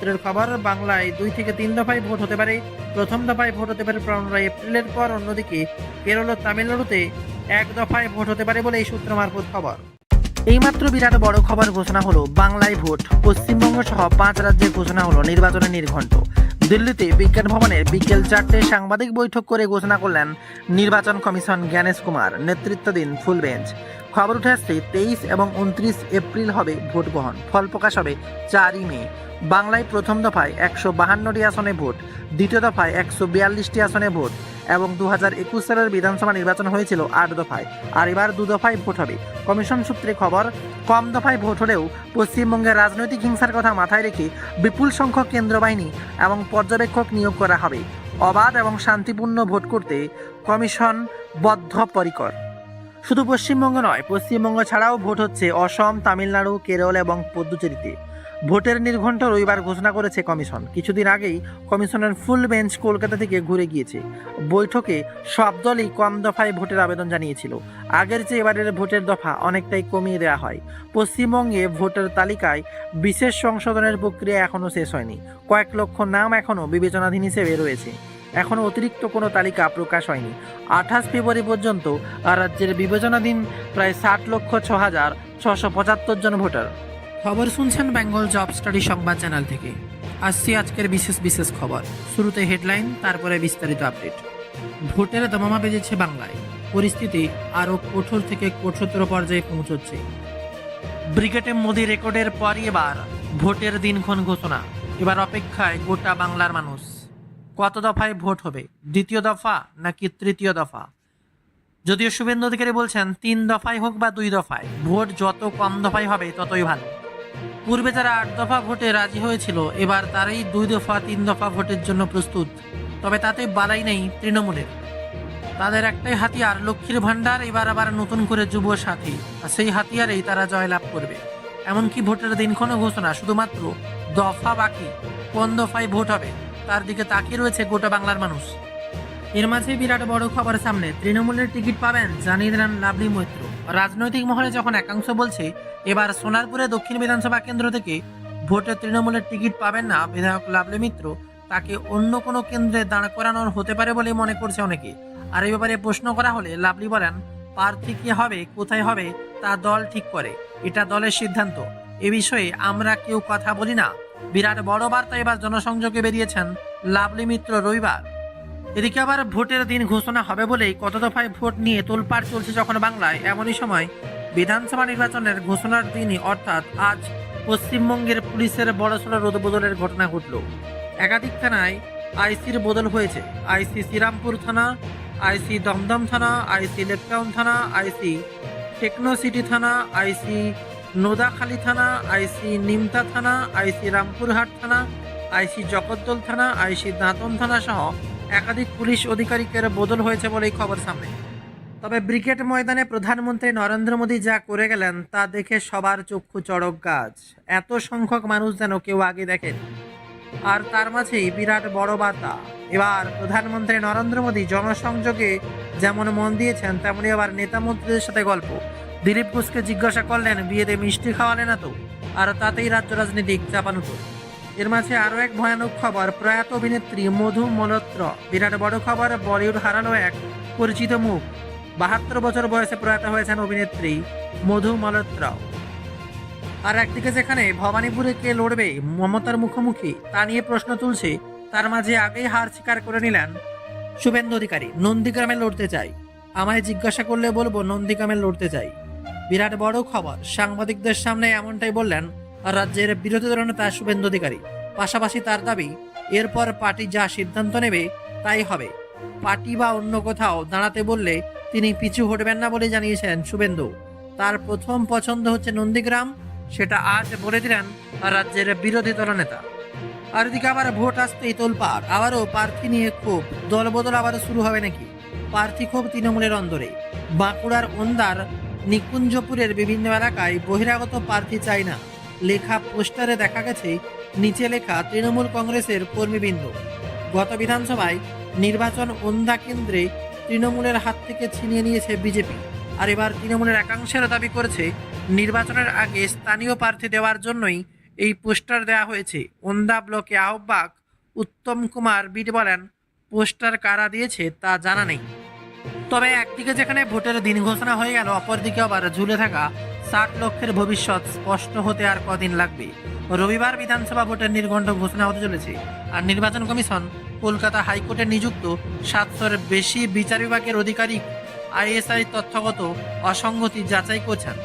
সূত্রের খবর, বাংলায় 2 থেকে 3 দফায় ভোট হতে পারে। প্রথম দফায় ভোট হতে পারে 15 এপ্রিলের পর। অন্যদিকে কেরল ও তামিলনাড়ুতে 1 দফায় ভোট হতে পারে বলে এই সূত্র মারফত খবর। এইমাত্র বিরাট বড় খবর ঘোষণা হলো বাংলায় ভোট। পশ্চিমবঙ্গ সহ 5 রাজ্যে ঘোষণা হলো নির্বাচনের নির্ঘণ্ট। দিল্লিতে বিজ্ঞান ভবনের বিকেল 4টায় সাংবাদিক বৈঠক করে ঘোষণা করলেন নির্বাচন কমিশন জ্ঞানেশ কুমার নেতৃত্বাধীন ফুল বেঞ্চ। খবর উঠে আসছে 23 এবং 29 এপ্রিল হবে ভোট গ্রহণ। ফল প্রকাশ হবে 4ই মে। বাংলায় প্রথম দফায় 152টি আসনে ভোট, দ্বিতীয় দফায় 142টি আসনে ভোট এবং 2021 সালের বিধানসভা নির্বাচন হয়েছিল 8 দফায়, আর এবার 2 দফায় ভোট হবে। কমিশন সূত্রে খবর, কম দফায় ভোট হলেও পশ্চিমবঙ্গের রাজনৈতিক হিংসার কথা মাথায় রেখে বিপুল সংখ্যক কেন্দ্র বাহিনী এবং পর্যবেক্ষক নিয়োগ করা হবে। অবাধ এবং শান্তিপূর্ণ ভোট করতে কমিশন বদ্ধপরিকর। শুধু পশ্চিমবঙ্গ নয়, পশ্চিমবঙ্গ ছাড়াও ভোট হচ্ছে অসম, তামিলনাড়ু, কেরল এবং পুদুচেরিতে। ভোটের নির্ঘণ্ট রবিবার ঘোষণা করেছে কমিশন। কিছুদিন আগেই কমিশনের ফুল বেঞ্চ কলকাতা থেকে ঘুরে গিয়েছে। বৈঠকে সব দলই কম দফায় ভোটের আবেদন জানিয়েছিল। আগের চেয়ে এবারের ভোটের দফা অনেকটাই কমিয়ে দেওয়া হয়। পশ্চিমবঙ্গে ভোটার তালিকায় বিশেষ সংশোধনের প্রক্রিয়া এখনও শেষ হয়নি। কয়েক লক্ষ নাম এখনও বিবেচনাধীন হিসেবে রয়েছে। এখনও অতিরিক্ত কোনো তালিকা প্রকাশ হয়নি। 28 ফেব্রুয়ারি পর্যন্ত রাজ্যের বিবেচনাধীন প্রায় 60,06,675 জন ভোটার। খবর শুনছেন বেঙ্গল জব স্টাডি সংবাদ চ্যানেল থেকে। আসছি আজকের বিশেষ খবর। শুরুতে হেডলাইন, তারপরে বিস্তারিত আপডেট। ভোটের দামামা বেজেছে বাংলায়। পরিস্থিতি আরও কঠোর থেকে কঠোরতর পর্যায়ে পৌঁছচ্ছে। ব্রিগেডে মোদি রেকর্ডের পরই এবার ভোটের দিনক্ষণ ঘোষণা। এবার অপেক্ষায় গোটা বাংলার মানুষ। কত দফায় ভোট হবে? দ্বিতীয় দফা নাকি তৃতীয় দফা? যদিও শুভেন্দু অধিকারী বলছেন 3 দফায় হোক বা 2 দফায়, ভোট যত কম দফায় হবে ততই ভালো। পূর্বে যারা 8 দফা ভোটে রাজি হয়েছিল, এবার তারাই 2 দফা 3 দফা ভোটের জন্য প্রস্তুত। তবে তাতে বালাই নেই তৃণমূলের। তাদের একটাই হাতিয়ার, লক্ষ্মীর ভাণ্ডার। এবার আবার নতুন করে যুব সাথী, আর সেই হাতিয়ারেই তারা জয়লাভ করবে। এমনকি ভোটের দিনক্ষণ ঘোষণা, শুধুমাত্র দফা বাকি। কোন দফায় ভোট হবে তার দিকে তাকিয়ে রয়েছে গোটা বাংলার মানুষ। এর মাঝে বিরাট বড় খবর সামনে। তৃণমূলের টিকিট পাবেন জানিয়ে দিলেন লাভলি মৈত্র। রাজনৈতিক মহলে যখন একাংশ বলছে এবার সোনারপুরে দক্ষিণ বিধানসভা কেন্দ্র থেকে ভোটে তৃণমূলের টিকিট পাবেন না বিধায়ক লাভলি মিত্র, তাকে অন্য কোনো কেন্দ্রে দাঁড় করানোর হতে পারে বলে মনে করছে অনেকে। আর এই ব্যাপারে প্রশ্ন করা হলে লাভলি বলেন, প্রার্থী কি হবে, কোথায় হবে তা দল ঠিক করে, এটা দলের সিদ্ধান্ত। এ বিষয়ে আমরা কেউ কথা বলি না। বিরাট বড় বার্তা এবার জনসংযোগে বেরিয়েছেন লাভলি মিত্র রবিবার। এদিকে আবার ভোটের দিন ঘোষণা হবে বলেই কত দফায় ভোট নিয়ে তোলপাড় চলছে যখন বাংলায়, এমনই সময় বিধানসভা নির্বাচনের ঘোষণার দিনই অর্থাৎ আজ পশ্চিমবঙ্গের পুলিশের বড়সড় রদবদলের ঘটনা ঘটল। একাধিক থানায় আইসির বদল হয়েছে। আইসি শ্রীরামপুর থানা, আইসি দমদম থানা, আইসি লেকটাউন থানা, আইসি টেকনো সিটি থানা, আইসি নোদাখালী থানা, আইসি নিমতা থানা, আইসি রামপুরহাট থানা, আইসি জগদ্দল থানা, আইসি দাঁতন থানা সহ একাধিক পুলিশ আধিকারিকের বদল হয়েছে বলেই খবর সামনে। তবে ব্রিগেড ময়দানে প্রধানমন্ত্রী নরেন্দ্র মোদী যা করে গেলেন তা দেখে সবার চক্ষু চড়ক গাছ। এত সংখ্যক মানুষ যেন কেউ আগে দেখেন। আর তার মাঝেই বিরাট বড় বার্তা। এবার প্রধানমন্ত্রী নরেন্দ্র মোদী জনসংযোগে যেমন মন দিয়েছেন, তেমনি আবার নেতা মন্ত্রীদের সাথে গল্প। দিলীপ ঘোষকে জিজ্ঞাসা করলেন, বিয়েতে মিষ্টি খাওয়ালে না তো? আর তাতেই রাজ্য রাজনীতিক চাপানুতো। এর মাঝে আরও এক ভয়ানক খবর, প্রয়াত অভিনেত্রী মধু মালহোত্রা। বিরাট বড় খবর, বলিউড হারালো এক পরিচিত মুখ। 72 বছর বয়সে প্রয়াত হয়েছেন অভিনেত্রী মধু মালহোত্রা। আর একদিকে যেখানে ভবানীপুরে কে লড়বে মমতার মুখোমুখি তা নিয়ে প্রশ্ন তুলছে, তার মাঝে আগেই হার স্বীকার করে নিলেন শুভেন্দু অধিকারী। নন্দীগ্রামে লড়তে চাই, আমায় জিজ্ঞাসা করলে বলবো নন্দীগ্রামে লড়তে চাই। বিরাট বড় খবর, সাংবাদিকদের সামনে এমনটাই বললেন রাজ্যের বিরোধী দলনেতা শুভেন্দু অধিকারী। পাশাপাশি তার দাবি, এরপর পার্টি যা সিদ্ধান্ত নেবে তাই হবে। পার্টি বা অন্য কোথাও দাঁড়াতে বললে তিনি পিছু হটবেন না বলে জানিয়েছেন শুভেন্দু। তার প্রথম পছন্দ হচ্ছে নন্দীগ্রাম, সেটা আজ বলে দিলেন রাজ্যের বিরোধী দলনেতা। আর এদিকে আবার ভোট আসতেই তোলপাড়, আবারও প্রার্থী নিয়ে ক্ষোভ। দলবদল আবারও শুরু হবে নাকি? প্রার্থী ক্ষোভ তৃণমূলের অন্দরে। বাঁকুড়ার ওন্দার নিকুঞ্জপুরের বিভিন্ন এলাকায় বহিরাগত প্রার্থী চাই না লেখা পোস্টারে দেখা গেছে নিচে লেখা তৃণমূল কংগ্রেসের কর্মীবৃন্দ। গত বিধানসভায় নির্বাচন ওন্দা কেন্দ্রে তৃণমূলের হাত থেকে ছিনিয়ে নিয়েছে বিজেপি। আর এবার তৃণমূলের একাংশের দাবি করেছে নির্বাচনের আগে স্থানীয় প্রার্থী দেওয়ার জন্যই এই পোস্টার দেওয়া হয়েছে। ওন্দা ব্লকে আহ্বায়ক উত্তম কুমার বিট বলেন, পোস্টার কারা দিয়েছে তা জানা নেই। তবে একদিকে যেখানে ভোটের দিন ঘোষণা হয়ে গেল, অপরদিকে আবার ঝুলে থাকা 60 লক্ষের ভবিষ্যৎ স্পষ্ট হতে আর কদিন লাগবে। রবিবার বিধানসভা ভোটের নির্ঘণ্ট ঘোষণা হতে চলেছে। আর নির্বাচন কমিশন কলকাতা হাইকোর্টে নিযুক্ত 700-র বেশি বিচার বিভাগের আধিকারিক আইএসআই তথ্যগত অসঙ্গতি যাচাই করছেন।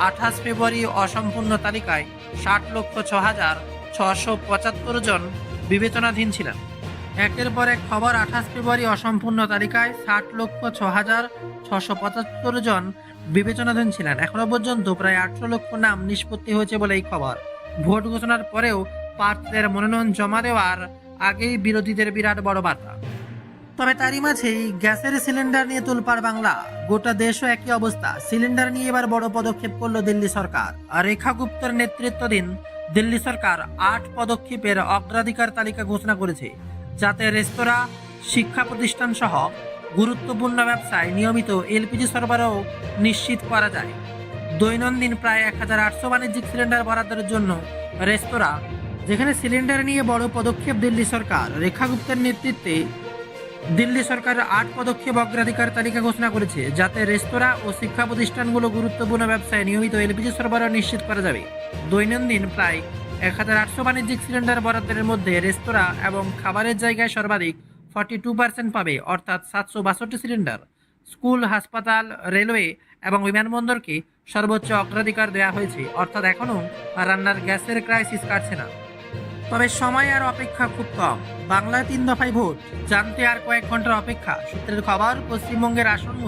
28 ফেব্রুয়ারি অসম্পূর্ণ তালিকায় 60,06,675 জন বিবেচনাধীন ছিলেন। একের পর এক খবর। 28 ফেব্রুয়ারি অসম্পূর্ণ তালিকায় 60,06,675 জন বিবেচনাধীন ছিলেন। এখনো পর্যন্ত প্রায় 18 লক্ষ নাম নিষ্পত্তি হয়েছে বলে এই খবর। ভোট ঘোষণার পরেও প্রার্থীদের মনোনয়ন জমা দেওয়ার আগেই বিরোধীদের বিরাট বড় বার্তা। তবে তারই মাঝেই গ্যাসের সিলিন্ডার নিয়ে তোলপাড় বাংলা। গোটা দেশও একই অবস্থা। সিলিন্ডার নিয়ে এবার বড় পদক্ষেপ করলো দিল্লি সরকার। আর রেখা গুপ্তর নেতৃত্বাধীন দিল্লি সরকার 8 পদক্ষেপের অগ্রাধিকার তালিকা ঘোষণা করেছে, যাতে রেস্তোরাঁ, শিক্ষা প্রতিষ্ঠান সহ গুরুত্বপূর্ণ ব্যবসায় নিয়মিত এলপিজি সরবরাহ নিশ্চিত করা যায়। দৈনন্দিন প্রায় 1800 বাণিজ্যিক সিলিন্ডার বরাদ্দের জন্য রেস্তোরাঁ, যেখানে সিলিন্ডার নিয়ে বড় পদক্ষেপ দিল্লি সরকার। রেখা গুপ্তের নেতৃত্বে দিল্লি সরকার 8 পদক্ষেপ অগ্রাধিকার তালিকা ঘোষণা করেছে, যাতে রেস্তোরাঁ ও শিক্ষা প্রতিষ্ঠানগুলো গুরুত্বপূর্ণ ব্যবসায় নিয়মিত এলপিজি সরবরাহ নিশ্চিত করা যাবে। দৈনন্দিন প্রায় 1800 বাণিজ্যিক সিলিন্ডার বরাদ্দের মধ্যে রেস্তোরাঁ এবং খাবারের জায়গায় সর্বাধিক 42% পাবে, অর্থাৎ 762 সিলিন্ডার। স্কুল, হাসপাতাল, রেলওয়ে এবং বিমানবন্দরকে সর্বোচ্চ অগ্রাধিকার দেওয়া হয়েছে, অর্থাৎ এখনও রান্নার গ্যাসের ক্রাইসিস কাটছে না। তবে সময় আর অপেক্ষা খুব কম। বাংলায় 3 দফায় ভোট, জানতে আর কয়েক ঘন্টার অপেক্ষা। সূত্রের খবর, পশ্চিমবঙ্গের আসন্ন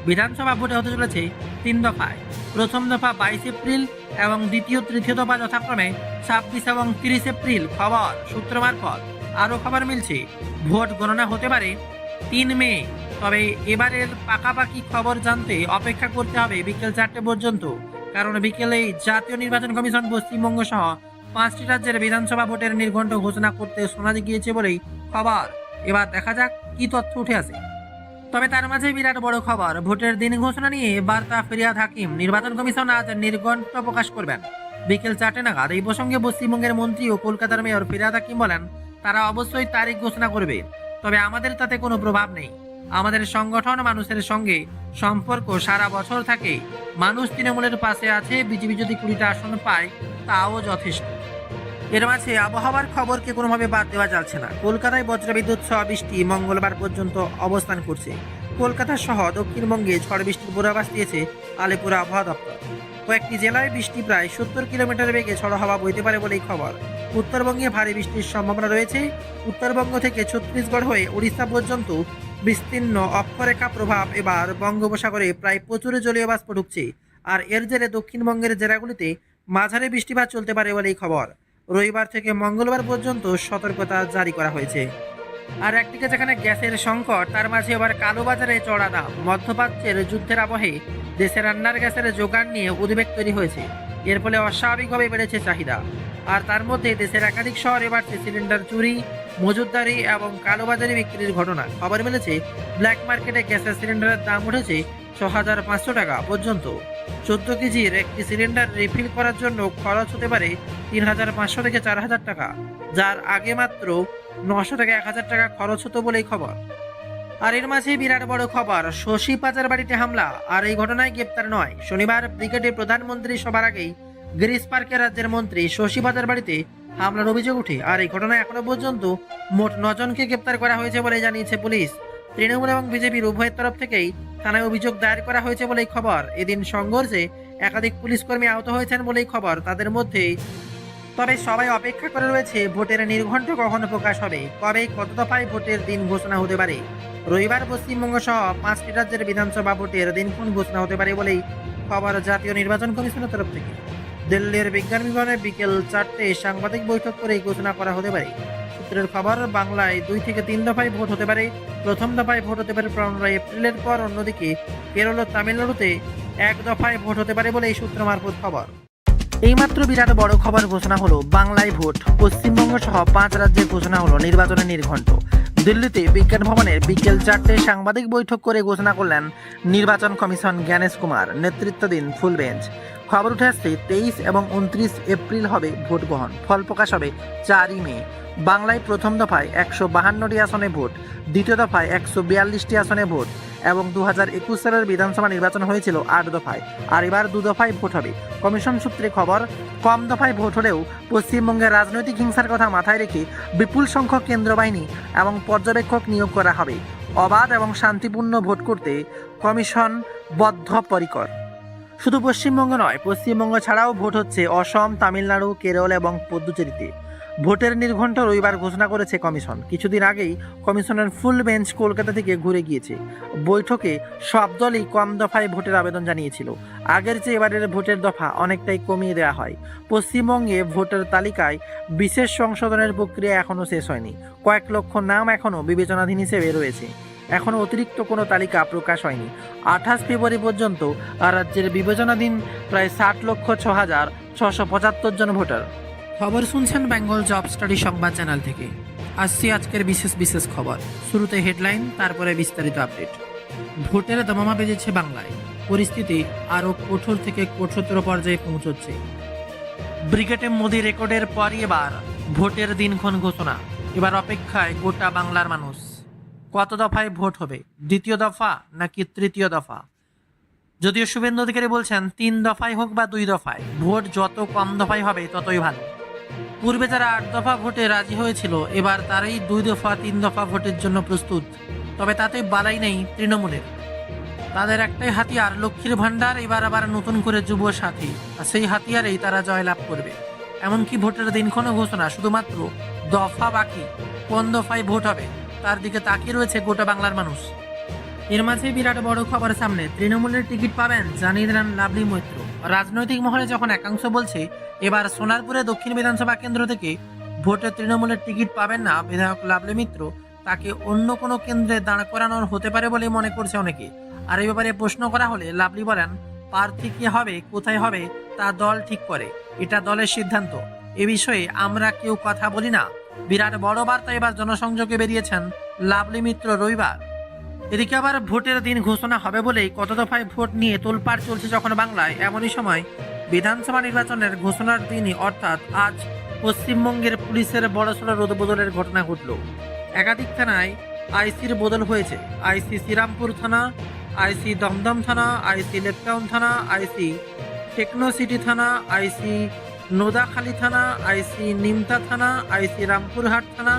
বিধানসভা ভোটে হতে চলেছে 3 দফায়। প্রথম দফা 22 এপ্রিল এবং দ্বিতীয় তৃতীয় দফা যথাক্রমে 26 এবং 30 এপ্রিল। খবর সূত্র মারফত আরও খবর মিলছে, ভোট গণনা হতে পারে 3 মে। তবে এবারের পাকাপাকি খবর জানতে অপেক্ষা করতে হবে বিকেল 4টে পর্যন্ত, কারণ বিকেলেই জাতীয় নির্বাচন কমিশন পশ্চিমবঙ্গ সহ 5টি রাজ্যের বিধানসভা ভোটের নির্ঘণ্ট ঘোষণা করতে শোনা গিয়েছে বলেই খবর। এবার দেখা যাক কি তথ্য উঠে আসে। তবে তার মাঝে বিরাট বড় খবর, ভোটের দিন ঘোষণা নিয়ে বার্তা ফিরিয়াদ হাকিম। নির্বাচন কমিশন আজ নির্ঘণ্ট প্রকাশ করবেন বিকেল 4টে নাগাদ। এই প্রসঙ্গে পশ্চিমবঙ্গের মন্ত্রী ও কলকাতার মেয়র ফিরিয়াদ হাকিম বলেন, তারা অবশ্যই তারিখ ঘোষণা করবে, তবে আমাদের তাতে কোনো প্রভাব নেই। আমাদের সংগঠন মানুষের সঙ্গে সম্পর্ক সারা বছর থাকে। মানুষ তৃণমূলের পাশে আছে। বিজেপি যদি 20টা আসন পায় তাও যথেষ্ট। এর মাঝে আবহাওয়ার খবরকে কোনোভাবে বাদ দেওয়া যাচ্ছে না। কলকাতায় বজ্রবিদ্যুৎ সহ বৃষ্টি মঙ্গলবার পর্যন্ত অবস্থান করছে। কলকাতা সহ দক্ষিণবঙ্গে ঝড় বৃষ্টির পূর্বাভাস দিয়েছে আলিপুর আবহাওয়া দপ্তর। কয়েকটি জেলায় বৃষ্টি প্রায় 70 কিলোমিটার বেগে ঝড়ো হাওয়া বইতে পারে বলেই খবর। উত্তরবঙ্গে ভারী বৃষ্টির সম্ভাবনা রয়েছে। উত্তরবঙ্গ থেকে ছত্তিশগড় হয়ে উড়িষ্যা পর্যন্ত বিস্তীর্ণ অক্ষরেখা প্রভাব এবার বঙ্গোপসাগরে প্রায় প্রচুর জলীয় বাষ্প ঢুকছে। আর এর জেরে দক্ষিণবঙ্গের জেলাগুলিতে মাঝারি বৃষ্টিপাত চলতে পারে বলেই খবর। রবিবার থেকে মঙ্গলবার পর্যন্ত সতর্কতা জারি করা হয়েছে। আর একদিকে যেখানে গ্যাসের সংকট, তার মাঝে আবার কালোবাজারে চড়া দাম। মধ্যপ্রাচ্যের যুদ্ধের আবহে দেশে রান্নার গ্যাসের যোগান নিয়ে উদ্বেগ তৈরি হয়েছে। এর ফলে অস্বাভাবিকভাবে বেড়েছে চাহিদা। আর তার মধ্যে দেশের একাধিক শহরে বাড়ছে সিলিন্ডার চুরি, মজুতদারি এবং কালোবাজারি বিক্রির ঘটনা। খবর মিলেছে, ব্ল্যাক মার্কেটে গ্যাসের সিলিন্ডারের দাম উঠেছে 6,500 টাকা পর্যন্ত। 14 কেজির একটি সিলিন্ডার রিফিল করার জন্য খরচ হতে পারে 3,500 থেকে 4,000 টাকা, যার আগে মাত্র 900 থেকে 1,000 টাকা খরচ হতো বলেই খবর। আর এর মাঝে বিরাট বড় খবর, শশী পাচার বাড়িতে হামলা। আর এই ঘটনায় গ্রেপ্তার নয়। শনিবার ব্রিগেডে প্রধানমন্ত্রী সবার আগেই গ্রিস পার্কের রাজ্যের মন্ত্রী শশী পাচার বাড়িতে হামলার অভিযোগ ওঠে। আর এই ঘটনায় এখনো পর্যন্ত মোট 9 জনকে গ্রেপ্তার করা হয়েছে বলে জানিয়েছে পুলিশ। তৃণমূল এবং বিজেপির উভয়ের তরফ থেকেই থানায় অভিযোগ দায়ের করা হয়েছে বলেই খবর। এদিন সংঘর্ষে একাধিক পুলিশ কর্মী আহত হয়েছেন বলেই খবর। তাদের মধ্যে তবে সবাই অপেক্ষা করে রয়েছে ভোটের নির্ঘণ্ট কখন প্রকাশ হবে, কবে কত দফায় ভোটের দিন ঘোষণা হতে পারে। রবিবার পশ্চিমবঙ্গ সহ 5টি রাজ্যের বিধানসভা ভোটের দিনক্ষণ ঘোষণা হতে পারে বলেই খবর জাতীয় নির্বাচন কমিশনের তরফ থেকে। দিল্লির বিজ্ঞান ভবনে বিকেল 4টে সাংবাদিক বৈঠক করে ঘোষণা করা হতে পারে। সূত্রের খবর, বাংলায় 2 থেকে 3 দফায় ভোট হতে পারে। প্রথম দফায় ভোট হতে পারে 15 এপ্রিলের পর। অন্যদিকে কেরল ও তামিলনাড়ুতে 1 দফায় ভোট হতে পারে বলে এই সূত্র মারফত খবর। এইমাত্র বিরাট বড় খবর ঘোষণা হলো, বাংলায় ভোট। পশ্চিমবঙ্গ সহ 5 রাজ্যে ঘোষণা হলো নির্বাচনের নির্ঘণ্ট। দিল্লিতে বিজ্ঞান ভবনের বিকেল 4টে সাংবাদিক বৈঠক করে ঘোষণা করলেন নির্বাচন কমিশন জ্ঞানেশ কুমার নেতৃত্বাধীন ফুল বেঞ্চ। খবর উঠে আসছে 23 এবং 29 এপ্রিল হবে ভোট গ্রহণ, ফল প্রকাশ হবে 4ই মে। বাংলায় প্রথম দফায় 152টি আসনে ভোট, দ্বিতীয় দফায় 142টি আসনে ভোট এবং 2021 সালের বিধানসভা নির্বাচন হয়েছিল 8 দফায়, আর এবার 2 দফায় ভোট হবে। কমিশন সূত্রে খবর, কম দফায় ভোট হলেও পশ্চিমবঙ্গের রাজনৈতিক হিংসার কথা মাথায় রেখে বিপুল সংখ্যক কেন্দ্র বাহিনী এবং পর্যবেক্ষক নিয়োগ করা হবে। অবাধ এবং শান্তিপূর্ণ ভোট করতে কমিশন বদ্ধপরিকর। শুধু পশ্চিমবঙ্গ নয়, পশ্চিমবঙ্গ ছাড়াও ভোট হচ্ছে অসম, তামিলনাড়ু, কেরল এবং পুদুচেরিতে। ভোটের নির্ঘণ্ট রবিবার ঘোষণা করেছে কমিশন। কিছুদিন আগেই কমিশনের ফুল বেঞ্চ কলকাতা থেকে ঘুরে গিয়েছে। বৈঠকে সব দলই কম দফায় ভোটের আবেদন জানিয়েছিল। আগের চেয়ে এবারের ভোটের দফা অনেকটাই কমিয়ে দেওয়া হয়। পশ্চিমবঙ্গে ভোটার তালিকায় বিশেষ সংশোধনের প্রক্রিয়া এখনও শেষ হয়নি। কয়েক লক্ষ নাম এখনও বিবেচনাধীন হিসেবে রয়েছে। এখনও অতিরিক্ত কোনো তালিকা প্রকাশ হয়নি। 28 ফেব্রুয়ারি পর্যন্ত রাজ্যের বিবেচনাধীন প্রায় 60,06,675 জন ভোটার। খবর শুনছেন বেঙ্গল জব স্টাডি সংবাদ চ্যানেল থেকে। আসছি আজকের বিশেষ খবর। শুরুতে হেডলাইন, তারপরে বিস্তারিত আপডেট। ভোটের দামামা বেজেছে বাংলায়, পরিস্থিতি আরও কঠোর থেকে কঠোরতর পর্যায়ে পৌঁছচ্ছে। ব্রিগেডে মোদি রেকর্ডের পরই এবার ভোটের দিনক্ষণ ঘোষণা। এবার অপেক্ষায় গোটা বাংলার মানুষ। কত দফায় ভোট হবে, দ্বিতীয় দফা নাকি তৃতীয় দফা? যদিও শুভেন্দু অধিকারী বলছেন 3 দফায় হোক বা 2 দফায়, ভোট যত কম দফায় হবে ততই ভালো। পূর্বে যারা 8 দফা ভোটে রাজি হয়েছিল, এবার তারাই 2 দফা 3 দফা ভোটের জন্য প্রস্তুত। তবে তাতে বালাই নেই তৃণমূলের। তাদের একটাই হাতিয়ার, লক্ষ্মীর ভাণ্ডার। এবার আবার নতুন করে যুব সাথী, আর সেই হাতিয়ারেই তারা জয়লাভ করবে। এমনকি ভোটের দিনক্ষণ ঘোষণা, শুধুমাত্র দফা বাকি। কোন দফায় ভোট হবে তার দিকে তাকিয়ে রয়েছে গোটা বাংলার মানুষ। এর মাঝে বিরাট বড় খবর সামনে, তৃণমূলের টিকিট পাবেন জানিয়ে দিলেন লাভলি মৈত্র। রাজনৈতিক মহলে যখন একাংশ বলছে এবার সোনারপুরে দক্ষিণ বিধানসভা কেন্দ্র থেকে ভোটে তৃণমূলের টিকিট পাবেন না বিধায়ক লাভলি মিত্র, তাকে অন্য কোনো কেন্দ্রে দাঁড় করানোর হতে পারে বলে মনে করছে অনেকে। আর এই ব্যাপারে প্রশ্ন করা হলে লাভলি বলেন, প্রার্থী কি হবে, কোথায় হবে তা দল ঠিক করে, এটা দলের সিদ্ধান্ত। এ বিষয়ে আমরা কেউ কথা বলি না। বিরাট বড় বার্তা এবার জনসংযোগে বেরিয়েছেন লাভলি মিত্র রবিবার। এদিকে আবার ভোটের দিন ঘোষণা হবে বলেই কত দফায় ভোট নিয়ে তোলপাড় চলছে যখন বাংলায়, এমনই সময় বিধানসভা নির্বাচনের ঘোষণার দিনই অর্থাৎ আজ পশ্চিমবঙ্গের পুলিশের বড়সড় রদবদলের ঘটনা ঘটল। একাধিক থানায় আইসির বদল হয়েছে। আইসি শ্রীরামপুর থানা, আইসি দমদম থানা, আইসি লেকটাউন থানা, আইসি টেকনো সিটি থানা, আইসি নোদাখালী থানা, আইসি নিমতা থানা, আইসি রামপুরহাট থানা,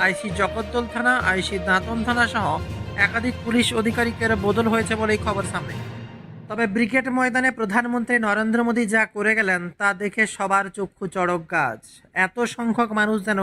আইসি জগদ্দল থানা, আইসি দাঁতন থানা সহ একাধিক পুলিশ আধিকারিকের বদল হয়েছে বলেই খবর সামনে। তবে ব্রিগেড ময়দানে প্রধানমন্ত্রী নরেন্দ্র মোদী যা করে গেলেন তা দেখে সবার চক্ষু চড়ক গাছ। এত সংখ্যক মানুষ যেন